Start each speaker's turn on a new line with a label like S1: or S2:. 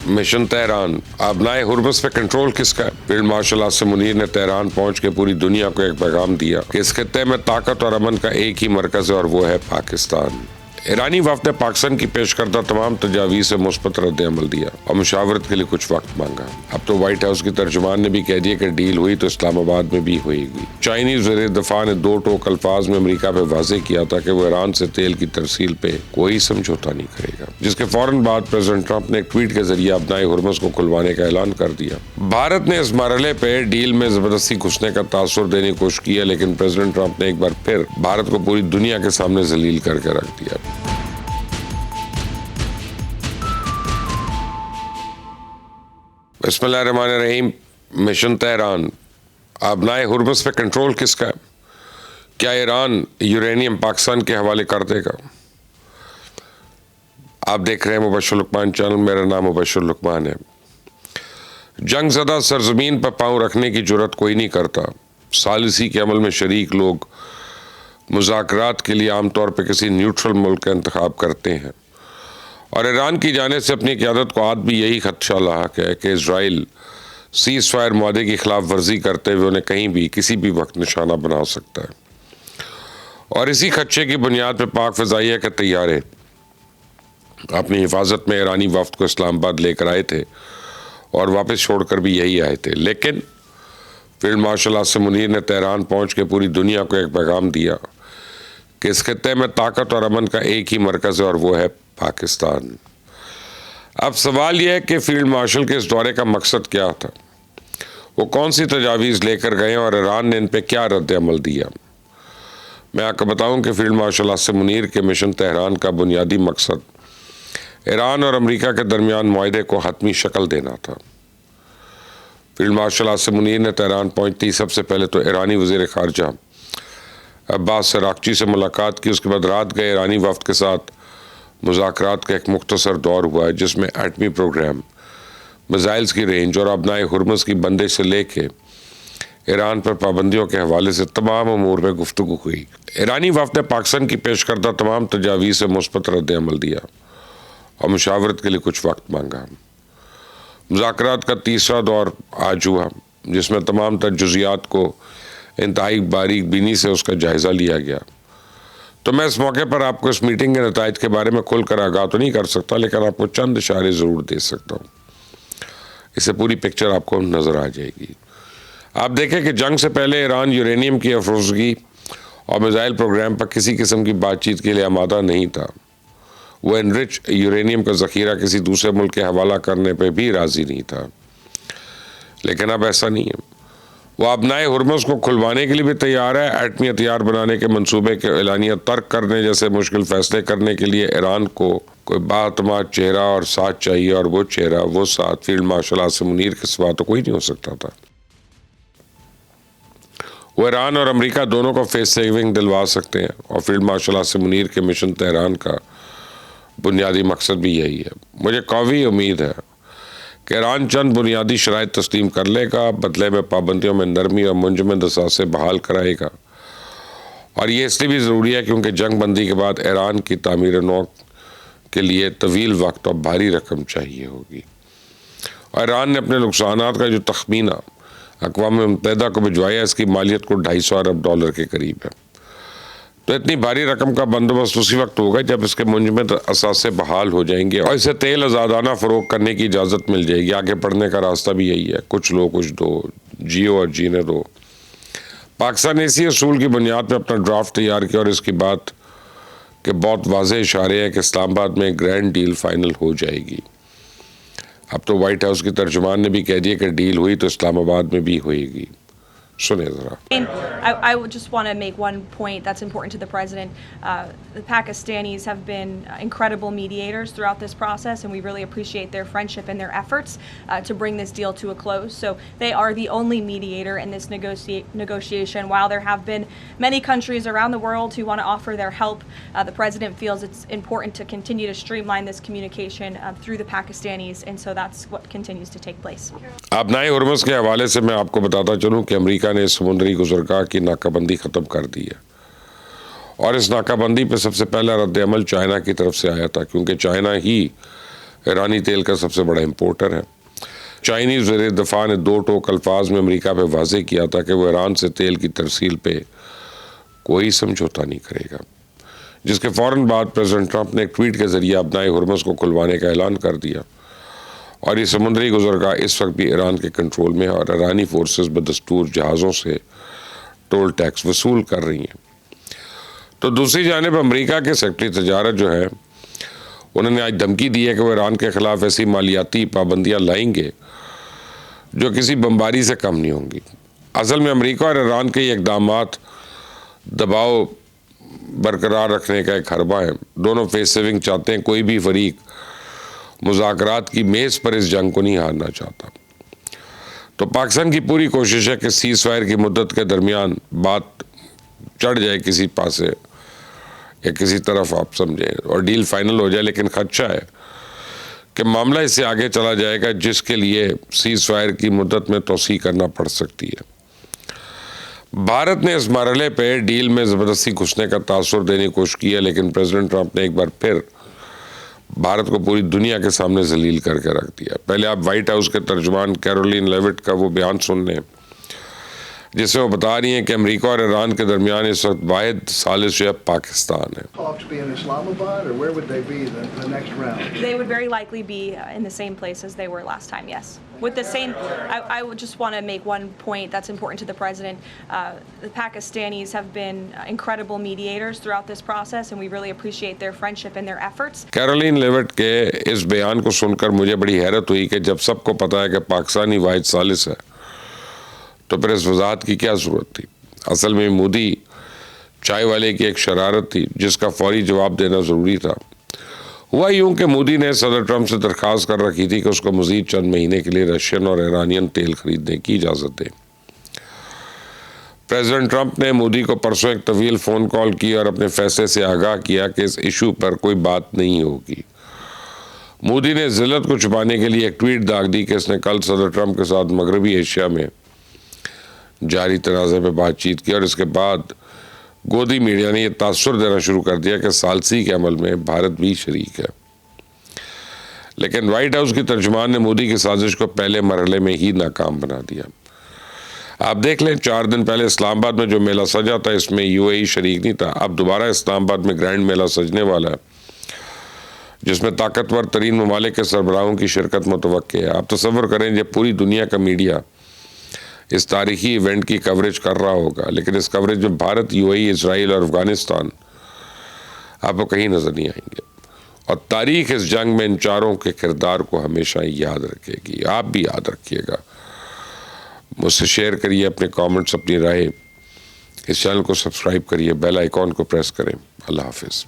S1: Mission Tehran, आबनाए Hormuz पे control किसका है? फील्ड मार्शल आसिम मुनीर ने तेहरान पहुंच के पूरी दुनिया को एक पैगाम दिया कि इस खित्ते में ताकत और अमन का एक ही मरकज है और वो है पाकिस्तान। ईरानी वफ्द ने पाकिस्तान की पेश करदा तमाम तजावीज़ से मुस्बत रद्द अमल दिया और मुशावरत के लिए कुछ वक्त मांगा। अब तो व्हाइट हाउस की तर्जुमान ने भी कह दिया कि डील हुई तो इस्लामाबाद में भी होगी। चाइनीज वज़ीर दिफा ने दो टोक अल्फाज में अमरीका पे वाज़ेह किया था कि वो ईरान से तेल की तरसील पे कोई समझौता नहीं करेगा, जिसके फौरन बाद प्रेसिडेंट ट्रंप ने एक ट्वीट के जरिए अपनाए हुर्मुज़ को खुलवाने का ऐलान कर दिया। भारत ने इस मरहले पे डील में जबरदस्ती घुसने का तासुर देने की कोशिश की है, लेकिन प्रेसिडेंट ट्रंप ने एक बार फिर भारत को पूरी दुनिया के सामने जलील करके रख दिया। बिस्मिल्लाहिर्रहमानिर्रहीम। मिशन तेहरान, आबनाए हुर्मुज़ पे कंट्रोल किसका है? क्या ईरान यूरेनियम पाकिस्तान के हवाले कर देगा? आप देख रहे हैं मुबशर लुकमान चैनल। मेरा नाम मुबशर लुकमान है। जंग ज़दा सरजमीन पर पाँव रखने की जुर्रत कोई नहीं करता। सालिसी के अमल में शरीक लोग मुज़ाकरात के लिए आमतौर पर किसी न्यूट्रल मुल्क का इंतखाब करते हैं और ईरान की जानिब से अपनी क़यादत को आज भी यही खदशा लाक है कि इजराइल सीज़ फायर मुआहदे की खिलाफ वर्जी करते हुए उन्हें कहीं भी किसी भी वक्त निशाना बना सकता है। और इसी खदशे की बुनियाद पर पाक फ़िज़ाइया के तैयारे अपनी हिफाजत में ईरानी वफ्द को इस्लामाबाद लेकर आए थे और वापस छोड़कर भी यही आए थे। लेकिन फील्ड मार्शल आसिम मुनीर ने तेहरान पहुँच के पूरी दुनिया को एक पैगाम दिया कि इस खित्ते में ताकत और अमन का एक ही मरकज़ है और वो है पाकिस्तान। अब सवाल यह है कि फील्ड मार्शल के इस दौरे का मकसद क्या था, वो कौन सी तजावीज़ लेकर गए और ईरान ने इन पर क्या रद्द अमल दिया। मैं आपको बताऊं कि फील्ड मार्शल आसिम मुनीर के मिशन तेहरान का बुनियादी मकसद ईरान और अमेरिका के दरमियान मुआहदे को हतमी शक्ल देना था। फील्ड मार्शल आसिम मुनीर ने तेहरान पहुँचते ही सबसे पहले तो ईरानी वज़ीर ख़ारजा अब्बास अराक़ची से मुलाकात की। उसके बाद रात गए ईरानी वफ्द के साथ मुज़ाकरात का एक मुख्तसर दौर हुआ है, जिसमें एटमी प्रोग्राम, मिसाइल्स की रेंज और आबनाए हुर्मुज़ की बंदिश से लेके ईरान पर पाबंदियों के हवाले से तमाम अमूर में गुफ्तगू हुई। ईरानी वफ्द ने पाकिस्तान की पेश करदा तमाम तजावीज़ से मुस्बत रद्द अमल दिया और मुशावरत के लिए कुछ वक्त मांगा। मुज़ाकरात का तीसरा दौर आज हुआ, जिसमें तमाम तर जुज़ियात को इंतहाई बारीक बीनी से उसका जायज़ा लिया गया। तो मैं इस मौके पर आपको इस मीटिंग के नताइज के बारे में खुलकर आगाह तो नहीं कर सकता, लेकिन आपको चंद इशारे ज़रूर दे सकता हूँ। इससे पूरी पिक्चर आपको नज़र आ जाएगी। आप देखें कि जंग से पहले ईरान यूरेनियम की अफरोज़गी और मिसाइल प्रोग्राम पर किसी किस्म की बातचीत के लिए आमादा नहीं था। वो एनरिच यूरेनियम का ज़ख़ीरा किसी दूसरे मुल्क के हवाला करने पर भी राज़ी नहीं था, लेकिन अब ऐसा नहीं है। वो आबनाए हुर्मुज़ को खुलवाने के लिए भी तैयार है। एटमी हथियार बनाने के मंसूबे के एलानिया तर्क करने जैसे मुश्किल फ़ैसले करने के लिए ईरान को कोई बातमाद चेहरा और साथ चाहिए, और वो चेहरा, वो साथ फील्ड मार्शल आसिम मुनीर के सिवा तो कोई नहीं हो सकता था। वो ईरान और अमेरिका दोनों को फेस सेविंग दिलवा सकते हैं और फील्ड मार्शल आसिम मुनीर के मिशन तेहरान का बुनियादी मकसद भी यही है। मुझे काफ़ी उम्मीद है कि ईरान चंद बुनियादी शराइत तस्लीम कर लेगा, बदले में पाबंदियों में नरमी और मुंजमद असासे बहाल कराएगा। और ये इसलिए भी ज़रूरी है क्योंकि जंग बंदी के बाद ईरान की तामीर नौ के लिए तवील वक्त और भारी रकम चाहिए होगी। और ईरान ने अपने नुकसानात का जो तखमीना अक़वाम मुत्तहिदा को भिजवाया, इसकी मालियत को $250 अरब के करीब है। तो इतनी भारी रकम का बंदोबस्त उसी वक्त होगा जब इसके मुंजमद असासे बहाल हो जाएंगे और इसे तेल आज़ादाना फ़रोग करने की इजाज़त मिल जाएगी। आगे बढ़ने का रास्ता भी यही है, कुछ लो कुछ दो, जियो और जीने दो। पाकिस्तान ने इसी असूल की बुनियाद पर अपना ड्राफ्ट तैयार किया और इसकी बात के बहुत वाज़ेह इशारे हैं कि इस्लामाबाद में ग्रैंड डील फाइनल हो जाएगी। अब तो व्हाइट हाउस की तर्जुमान ने भी कह दिया कि डील हुई तो इस्लामाबाद में भी होएगी।
S2: I would just want to make one point that's important to the president. The Pakistanis have been incredible mediators throughout this process, and we really appreciate their friendship and their efforts to bring this deal to a close. So they are the only mediator in this negotiation. While there have been many countries around the world who want to offer their help, the president feels it's important to continue to streamline this communication through the Pakistanis, and so that's what continues to take place.
S1: आबनाए Hormuz के हवाले से मैं आपको बताता चलूँ कि America ने समुद्री गुज़रगाह की नाकाबंदी ख़त्म कर दी है और इस नाकाबंदी पर सबसे पहला रद्द अमल चाइना की तरफ से आया था, क्योंकि चाइना ही ईरानी तेल का सबसे बड़ा इंपोर्टर है। चाइनीज़ वज़ीर दफ़ा ने दो टोक अल्फाज में अमेरिका पे वाज़े किया था कि वो ईरान से तेल की तरसील पे कोई समझौता नहीं करेगा, जिसके फ़ौरन बाद प्रेसिडेंट ट्रंप ने एक ट्वीट के ज़रिए अपनाए हुरमुज़ को खुलवाने का ऐलान कर दिया और ये समुद्री गुज़रगाह इस वक्त भी ईरान के कंट्रोल में है और ईरानी फोर्सेस बदस्तूर जहाज़ों से टोल टैक्स वसूल कर रही हैं। तो दूसरी जानिब अमेरिका के सेक्रेटरी तजारत जो है, उन्होंने आज धमकी दी है कि वो ईरान के ख़िलाफ़ ऐसी मालियाती पाबंदियाँ लाएंगे जो किसी बमबारी से कम नहीं होंगी। असल में अमेरिका और ईरान के ये इक़दामात दबाव बरकरार रखने का एक हरबा है। दोनों फेस सेविंग चाहते हैं, कोई भी फरीक मुज़ाकरात की मेज़ पर इस जंग को नहीं हारना चाहता। तो पाकिस्तान की पूरी कोशिश है कि सीज़ फायर की मुद्दत के दरमियान बात चढ़ जाए किसी पासे या किसी तरफ, आप समझें, और डील फाइनल हो जाए, लेकिन खदशा है कि मामला इससे आगे चला जाएगा जिसके लिए सीज़ फायर की मुद्दत में तोसी करना पड़ सकती है। भारत ने इस मरहले पे डील में ज़बरदस्ती घुसने का तासुर देने की कोशिश की है, लेकिन प्रेसिडेंट ट्रंप ने एक बार फिर भारत को पूरी दुनिया के सामने जलील करके रख दिया। पहले आप वाइट हाउस के तर्जुमान कैरोलिन लेविट का वो बयान सुन लें, जिसमें वो बता रही हैं कि अमेरिका और ईरान के दरमियान इस वक्त वाहिद सालिश है पाकिस्तान है।
S3: Talks be in Islamabad, or where would they be the next round?
S2: They would very likely be in the same place as they were last time, yes. With the same, I would just want to make one point that's important to the president. The Pakistanis have been incredible mediators throughout this process, and we really appreciate their friendship and their efforts.
S1: Karoline Leavitt के इस बयान को सुनकर मुझे बड़ी हैरत हुई कि जब सबको पता है कि पाकिस्तान ही वाहिद सालिस है, तो फिर इस वजाहत की क्या ज़रूरत थी। असल में मोदी चाय वाले की एक शरारत थी जिसका फौरी जवाब देना ज़रूरी था। हुआ यूं कि मोदी ने सदर ट्रंप से दरख्वास्त कर रखी थी कि उसको मज़ीद चंद महीने के लिए रशियन और ईरानियन तेल खरीदने की इजाज़त दें। प्रेसिडेंट ट्रंप ने मोदी को परसों एक तवील फ़ोन कॉल की और अपने फैसले से आगाह किया कि इस इशू पर कोई बात नहीं होगी। मोदी ने ज़िल्लत को छुपाने के लिए एक ट्वीट दाग दी कि इसने कल सदर ट्रंप के साथ मगरबी एशिया में जारी तनाज़े पर बातचीत की और इसके बाद गोदी मीडिया ने यह तासुर देना शुरू कर दिया कि सालसी के अमल में भारत भी शरीक है। लेकिन वाइट हाउस की तर्जुमान ने मोदी की साजिश को पहले मरहले में ही नाकाम बना दिया। आप देख लें, 4 दिन पहले इस्लामाबाद में जो मेला सजा था, इसमें यूएई शरीक नहीं था। अब दोबारा इस्लामाबाद में ग्रैंड मेला सजने वाला है, जिसमें ताकतवर तरीन ममालिक के सरबराहों की शिरकत मुतवक्के है। आप तसव्वुर करें जब पूरी दुनिया का मीडिया इस तारीखी इवेंट की कवरेज कर रहा होगा, लेकिन इस कवरेज में भारत, यूएई, इजराइल और अफगानिस्तान आपको कहीं नज़र नहीं आएंगे। और तारीख इस जंग में इन चारों के किरदार को हमेशा याद रखेगी। आप भी याद रखिएगा। मुझसे शेयर करिए अपने कमेंट्स, अपनी राय। इस चैनल को सब्सक्राइब करिए, बेल आइकॉन को प्रेस करें। अल्लाह हाफिज़।